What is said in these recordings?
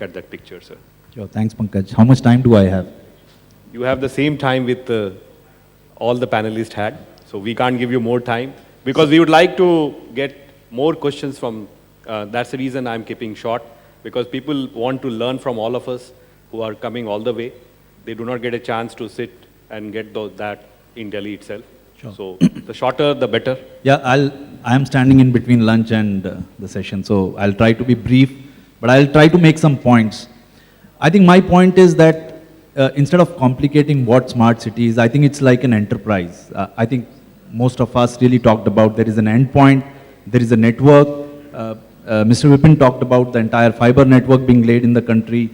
at that picture, sir. Sure, thanks, Pankaj. How much time do I have? You have the same time with all the panelists had, so we can't give you more time because we would like to get more questions from, that's the reason I'm keeping short, because people want to learn from all of us who are coming all the way. They do not get a chance to sit and get that in Delhi itself. Sure. So the shorter, the better. Yeah, I am standing in between lunch and the session, so I'll try to be brief, but I'll try to make some points. I think my point is that instead of complicating what smart city is, I think it's like an enterprise. I think most of us really talked about there is an endpoint, there is a network. Mr. Vipin talked about the entire fiber network being laid in the country.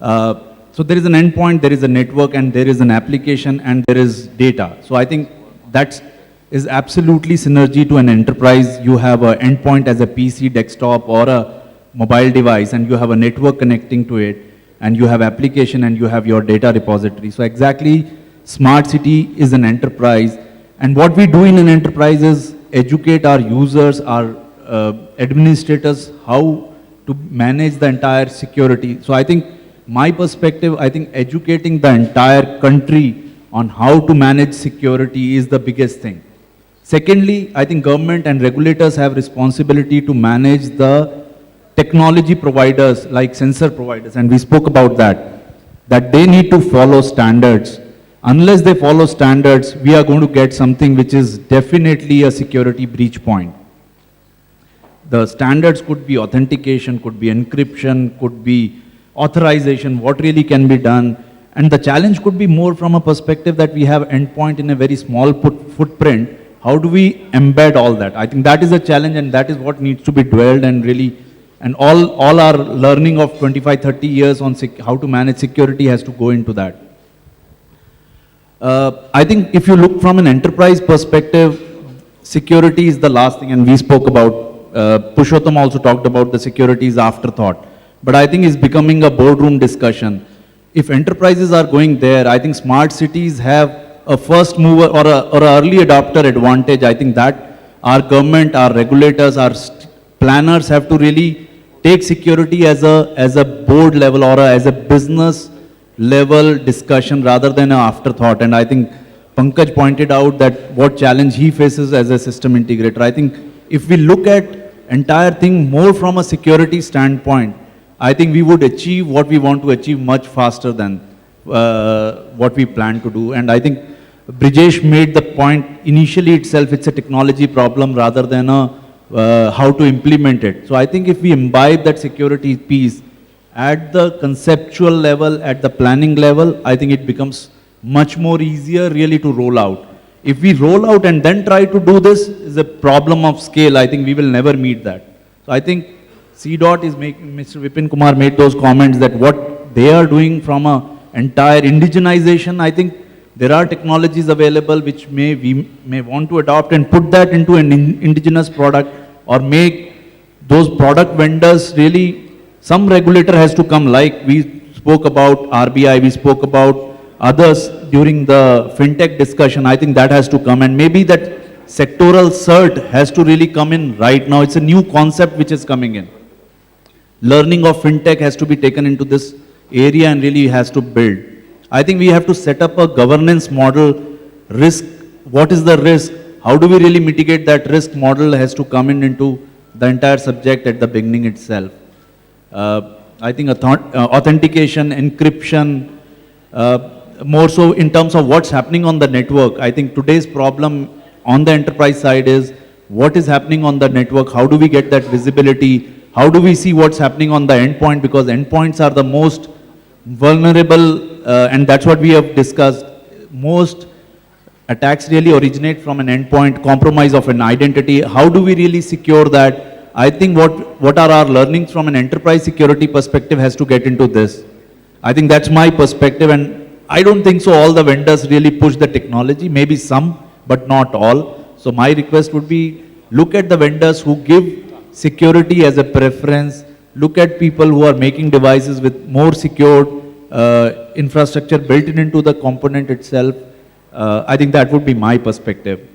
So there is an endpoint, there is a network, and there is an application, and there is data. So I think that is absolutely synergy to an enterprise. You have an endpoint as a PC, desktop, or a mobile device, and you have a network connecting to it, and you have application, and you have your data repository. So exactly, smart city is an enterprise. And what we do in an enterprise is educate our users, our administrators, how to manage the entire security. So I think my perspective, I think educating the entire country on how to manage security is the biggest thing. Secondly, I think government and regulators have responsibility to manage the technology providers like sensor providers, and we spoke about that they need to follow standards. Unless they follow standards, we are going to get something which is definitely a security breach point. The standards could be authentication, could be encryption, could be authorization, what really can be done. And the challenge could be more from a perspective that we have endpoint in a very small footprint. How do we embed all that? I think that is a challenge, and that is what needs to be dwelled and really, and all our learning of 25, 30 years on how to manage security has to go into that. I think if you look from an enterprise perspective, security is the last thing, and we spoke about, Purushottam also talked about the security is afterthought. But I think it's becoming a boardroom discussion. If enterprises are going there, I think smart cities have a first mover or an early adopter advantage. I think that our government, our regulators, our planners have to really take security as a board level or as a business level discussion rather than an afterthought. And I think Pankaj pointed out that what challenge he faces as a system integrator. I think if we look at entire thing more from a security standpoint, I think we would achieve what we want to achieve much faster than what we plan to do. And I think Brijesh made the point initially itself, it's a technology problem rather than a how to implement it. So I think if we imbibe that security piece at the conceptual level, at the planning level, I think it becomes much more easier really to roll out. If we roll out and then try to do this is a problem of scale. I think we will never meet that. So I think CDOT is making, Mr. Vipin Kumar made those comments that what they are doing from a entire indigenization, I think there are technologies available which we may want to adopt and put that into an indigenous product or make those product vendors really, some regulator has to come, like we spoke about RBI, we spoke about others during the fintech discussion. I think that has to come, and maybe that sectoral cert has to really come in right now. It's a new concept which is coming in. Learning of fintech has to be taken into this area and really has to build. I think we have to set up a governance model, risk, what is the risk, how do we really mitigate that risk model has to come in into the entire subject at the beginning itself. I think authentication, encryption, more so in terms of what's happening on the network. I think today's problem on the enterprise side is what is happening on the network, how do we get that visibility, how do we see what's happening on the endpoint, because endpoints are the most vulnerable and that's what we have discussed. Most attacks really originate from an endpoint, compromise of an identity. How do we really secure that? I think what are our learnings from an enterprise security perspective has to get into this. I think that's my perspective, and I don't think so all the vendors really push the technology, maybe some, but not all. So my request would be, look at the vendors who give security as a preference, look at people who are making devices with more secured infrastructure built into the component itself. I think that would be my perspective.